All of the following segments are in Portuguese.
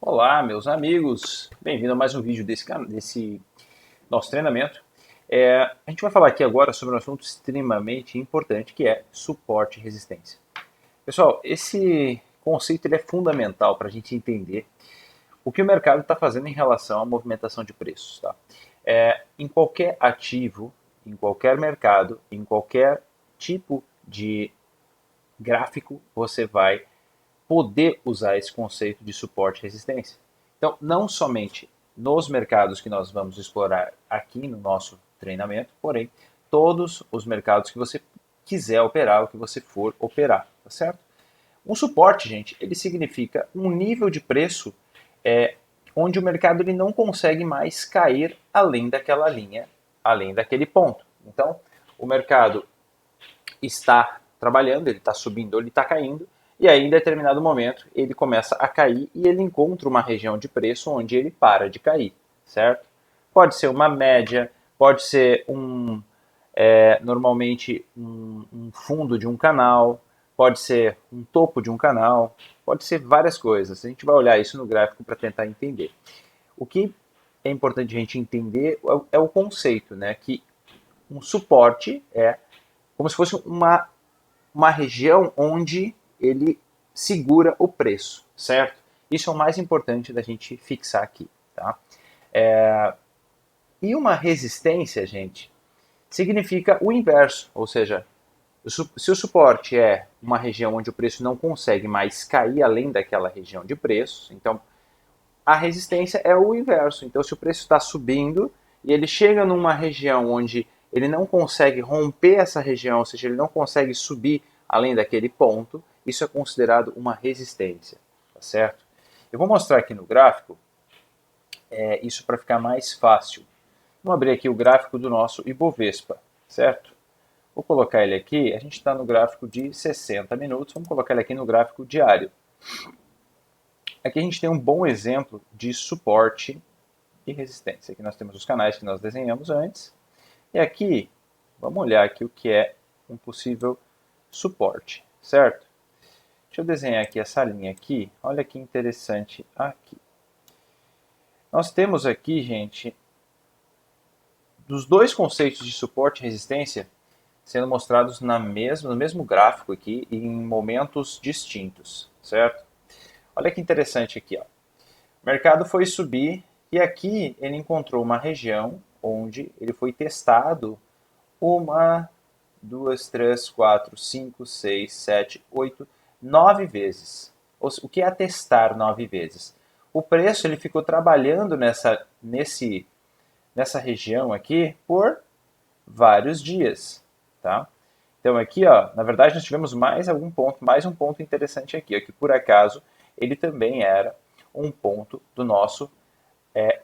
Olá, meus amigos! Bem-vindo a mais um vídeo desse nosso treinamento. A gente vai falar aqui agora sobre um assunto extremamente importante, que é suporte e resistência. Pessoal, esse conceito ele é fundamental para a gente entender o que o mercado está fazendo em relação à movimentação de preços. Tá? Em qualquer ativo, em qualquer mercado, em qualquer tipo de gráfico, você vai poder usar esse conceito de suporte e resistência. Então, não somente nos mercados que nós vamos explorar aqui no nosso treinamento, porém, todos os mercados que você quiser operar, o que você for operar, tá certo? Um suporte, gente, ele significa um nível de preço onde o mercado ele não consegue mais cair além daquela linha, além daquele ponto. Então, o mercado está trabalhando, ele está subindo ou ele está caindo, e aí em determinado momento ele começa a cair e ele encontra uma região de preço onde ele para de cair, certo? Pode ser uma média, pode ser normalmente um fundo de um canal, pode ser um topo de um canal, pode ser várias coisas. A gente vai olhar isso no gráfico para tentar entender. O que é importante a gente entender é o conceito, né? Que um suporte é como se fosse uma região onde ele segura o preço, certo? Isso é o mais importante da gente fixar aqui, tá? E uma resistência, gente, significa o inverso, ou seja, se o suporte é uma região onde o preço não consegue mais cair além daquela região de preços, então a resistência é o inverso. Então, se o preço está subindo e ele chega numa região onde ele não consegue romper essa região, ou seja, ele não consegue subir além daquele ponto, isso é considerado uma resistência, tá certo? Eu vou mostrar aqui no gráfico isso para ficar mais fácil. Vamos abrir aqui o gráfico do nosso Ibovespa, certo? Vou colocar ele aqui, a gente está no gráfico de 60 minutos, vamos colocar ele aqui no gráfico diário. Aqui a gente tem um bom exemplo de suporte e resistência. Aqui nós temos os canais que nós desenhamos antes. E aqui, vamos olhar aqui o que é um possível suporte, certo? Deixa eu desenhar aqui essa linha aqui. Olha que interessante aqui. Nós temos aqui, gente, dos dois conceitos de suporte e resistência sendo mostrados no mesmo gráfico aqui em momentos distintos, certo? Olha que interessante aqui, ó. O mercado foi subir e aqui ele encontrou uma região onde ele foi testado 9 vezes. O que é testar 9 vezes? O preço ele ficou trabalhando nessa região aqui por vários dias, tá? Então aqui, ó, na verdade nós tivemos mais um ponto interessante aqui, ó, que por acaso ele também era um ponto do nosso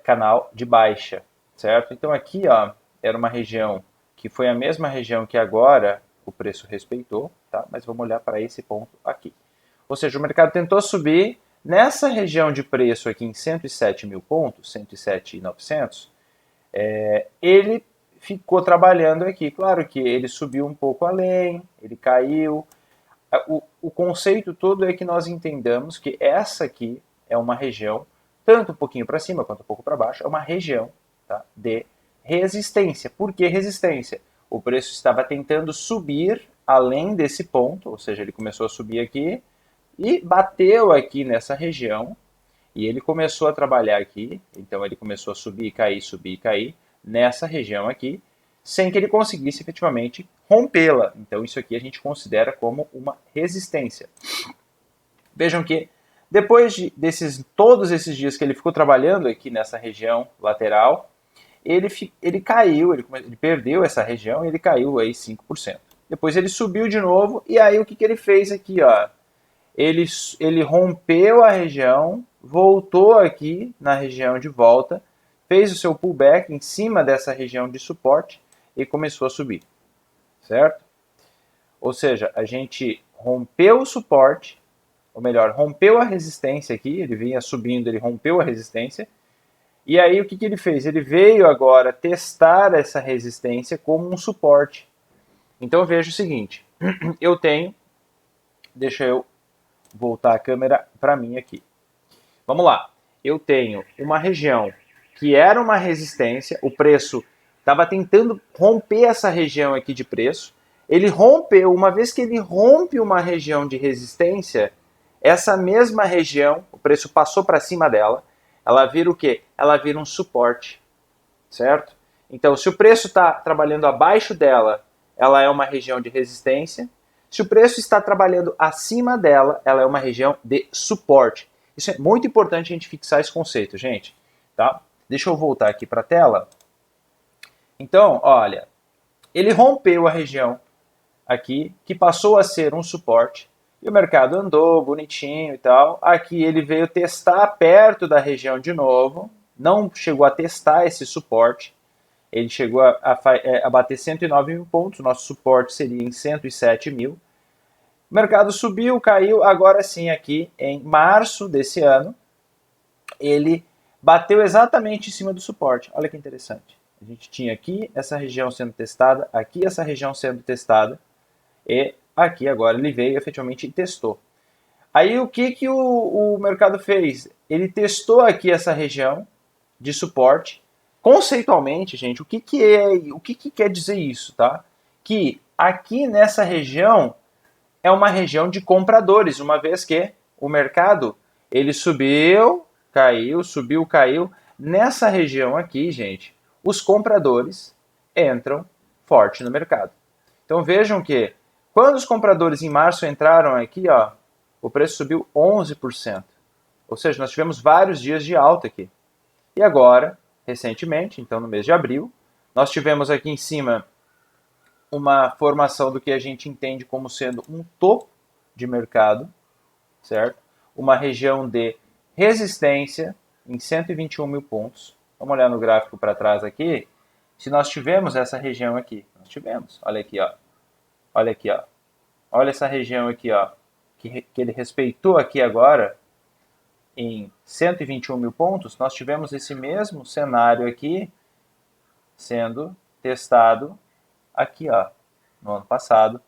canal de baixa, certo? Então aqui, ó, era uma região que foi a mesma região que agora o preço respeitou, tá? Mas vamos olhar para esse ponto aqui. Ou seja, o mercado tentou subir nessa região de preço aqui em 107 mil pontos, 107.900, ele ficou trabalhando aqui. Claro que ele subiu um pouco além, ele caiu. O conceito todo é que nós entendamos que essa aqui é uma região, tanto um pouquinho para cima quanto um pouco para baixo, é uma região, tá, de resistência. Por que resistência? O preço estava tentando subir além desse ponto, ou seja, ele começou a subir aqui e bateu aqui nessa região e ele começou a trabalhar aqui, então ele começou a subir e cair nessa região aqui, sem que ele conseguisse efetivamente rompê-la. Então isso aqui a gente considera como uma resistência. Vejam que depois todos esses dias que ele ficou trabalhando aqui nessa região lateral, ele caiu, ele perdeu essa região e ele caiu aí 5%. Depois ele subiu de novo e aí o que ele fez aqui, ó? Ele rompeu a região, voltou aqui na região de volta, fez o seu pullback em cima dessa região de suporte e começou a subir, certo? Ou seja, a gente rompeu o suporte, ou melhor, rompeu a resistência aqui, ele vinha subindo, ele rompeu a resistência, e aí o que ele fez? Ele veio agora testar essa resistência como um suporte. Então eu vejo o seguinte, deixa eu voltar a câmera para mim aqui. Vamos lá. eu tenho uma região que era uma resistência, o preço estava tentando romper essa região aqui de preço, ele rompeu, uma vez que ele rompe uma região de resistência, essa mesma região, o preço passou para cima dela, ela vira o quê? Ela vira um suporte, certo? Então, se o preço está trabalhando abaixo dela, ela é uma região de resistência. Se o preço está trabalhando acima dela, ela é uma região de suporte. Isso é muito importante a gente fixar esse conceito, gente. Tá? Deixa eu voltar aqui para a tela. Então, olha, ele rompeu a região aqui, que passou a ser um suporte, e o mercado andou bonitinho e tal. Aqui ele veio testar perto da região de novo, não chegou a testar esse suporte, ele chegou a bater 109 mil pontos, nosso suporte seria em 107 mil. O mercado subiu, caiu, agora sim aqui em março desse ano, ele bateu exatamente em cima do suporte. Olha que interessante. A gente tinha aqui essa região sendo testada, aqui essa região sendo testada, e aqui agora ele veio efetivamente e testou. Aí o que o mercado fez? Ele testou aqui essa região de suporte. Conceitualmente, gente, o que quer dizer isso, tá? Que aqui nessa região é uma região de compradores, uma vez que o mercado ele subiu, caiu, subiu, caiu. Nessa região aqui, gente, os compradores entram forte no mercado. Então vejam que quando os compradores em março entraram aqui, ó, o preço subiu 11%. Ou seja, nós tivemos vários dias de alta aqui. E agora, recentemente, então no mês de abril, nós tivemos aqui em cima uma formação do que a gente entende como sendo um topo de mercado, certo? Uma região de resistência em 121 mil pontos. Vamos olhar no gráfico para trás aqui. Se nós tivemos essa região aqui, nós tivemos, olha aqui, ó. Olha aqui, ó. Olha essa região aqui, ó, que ele respeitou aqui agora em 121 mil pontos. Nós tivemos esse mesmo cenário aqui sendo testado aqui, ó, no ano passado,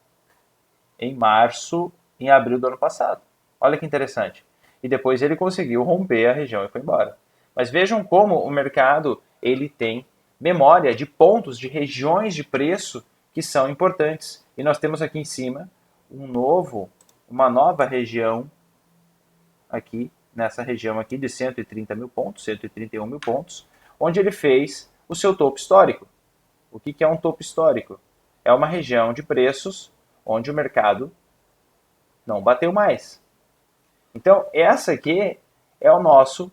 em março, em abril do ano passado. Olha que interessante. E depois ele conseguiu romper a região e foi embora. Mas vejam como o mercado ele tem memória de pontos, de regiões de preço que são importantes. E nós temos aqui em cima uma nova região aqui, nessa região aqui de 130 mil pontos, 131 mil pontos, onde ele fez o seu topo histórico. O que é um topo histórico? É uma região de preços onde o mercado não bateu mais. Então, essa aqui é o nosso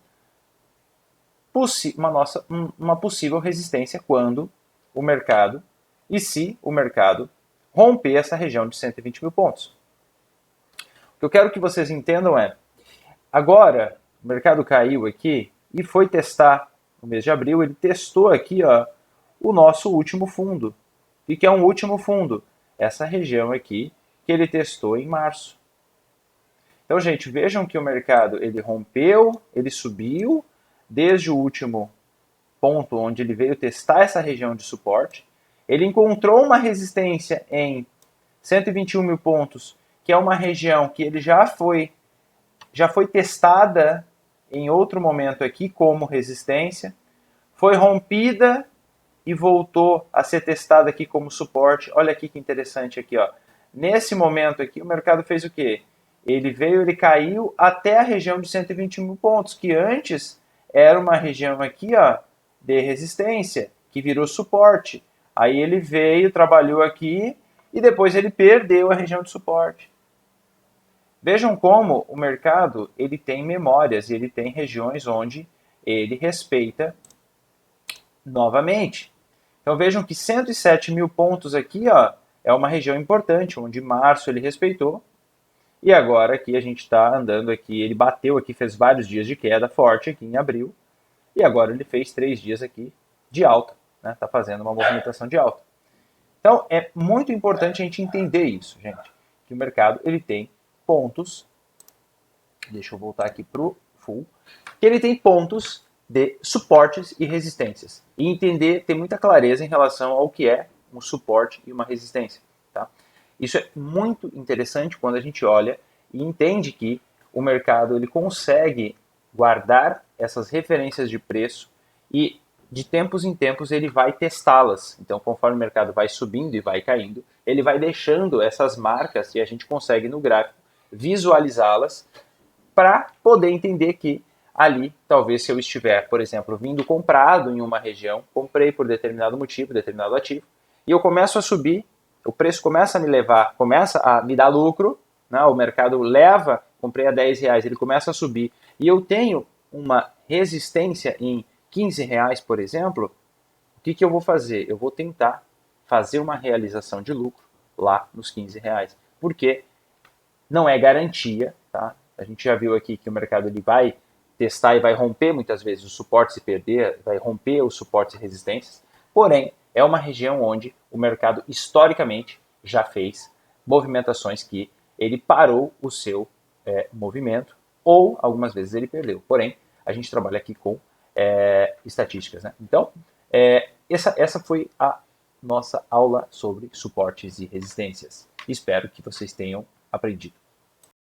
uma possível resistência quando o mercado, e se o mercado romper essa região de 120 mil pontos. O que eu quero que vocês entendam é, agora o mercado caiu aqui e foi testar no mês de abril, ele testou aqui, ó, o nosso último fundo. O que é um último fundo? Essa região aqui que ele testou em março. Então, gente, vejam que o mercado ele rompeu, ele subiu desde o último ponto onde ele veio testar essa região de suporte. Ele encontrou uma resistência em 121 mil pontos, que é uma região que ele já foi testada em outro momento aqui como resistência, foi rompida e voltou a ser testada aqui como suporte. Olha aqui que interessante aqui, ó. Nesse momento aqui, o mercado fez o quê? Ele caiu até a região de 120 mil pontos, que antes era uma região aqui, ó, de resistência, que virou suporte. Aí ele veio, trabalhou aqui e depois ele perdeu a região de suporte. Vejam como o mercado ele tem memórias e ele tem regiões onde ele respeita novamente. Então vejam que 107 mil pontos aqui, ó, é uma região importante, onde em março ele respeitou. E agora aqui a gente está andando aqui, ele bateu aqui, fez vários dias de queda forte aqui em abril. E agora ele fez 3 dias aqui de alta, né? Está fazendo uma movimentação de alta. Então é muito importante a gente entender isso, gente. Que o mercado ele tem pontos, deixa eu voltar aqui para o full, que ele tem pontos de suportes e resistências. E entender, ter muita clareza em relação ao que é um suporte e uma resistência. Tá? Isso é muito interessante quando a gente olha e entende que o mercado ele consegue guardar essas referências de preço e de tempos em tempos ele vai testá-las. Então, conforme o mercado vai subindo e vai caindo, ele vai deixando essas marcas e a gente consegue no gráfico visualizá-las para poder entender que ali, talvez se eu estiver, por exemplo, vindo comprado em uma região, comprei por determinado motivo, determinado ativo, e eu começo a subir, o preço começa a me levar, começa a me dar lucro, né? O mercado leva, comprei a 10 reais, ele começa a subir, e eu tenho uma resistência em 15 reais, por exemplo, o que eu vou fazer? Eu vou tentar fazer uma realização de lucro lá nos 15 reais, porque não é garantia, tá? A gente já viu aqui que o mercado ele vai testar e vai romper muitas vezes os suportes e perder, vai romper os suportes e resistências, porém é uma região onde o mercado historicamente já fez movimentações que ele parou o seu movimento ou algumas vezes ele perdeu. Porém, a gente trabalha aqui com estatísticas, né? Então, essa foi a nossa aula sobre suportes e resistências. Espero que vocês tenham aprendido.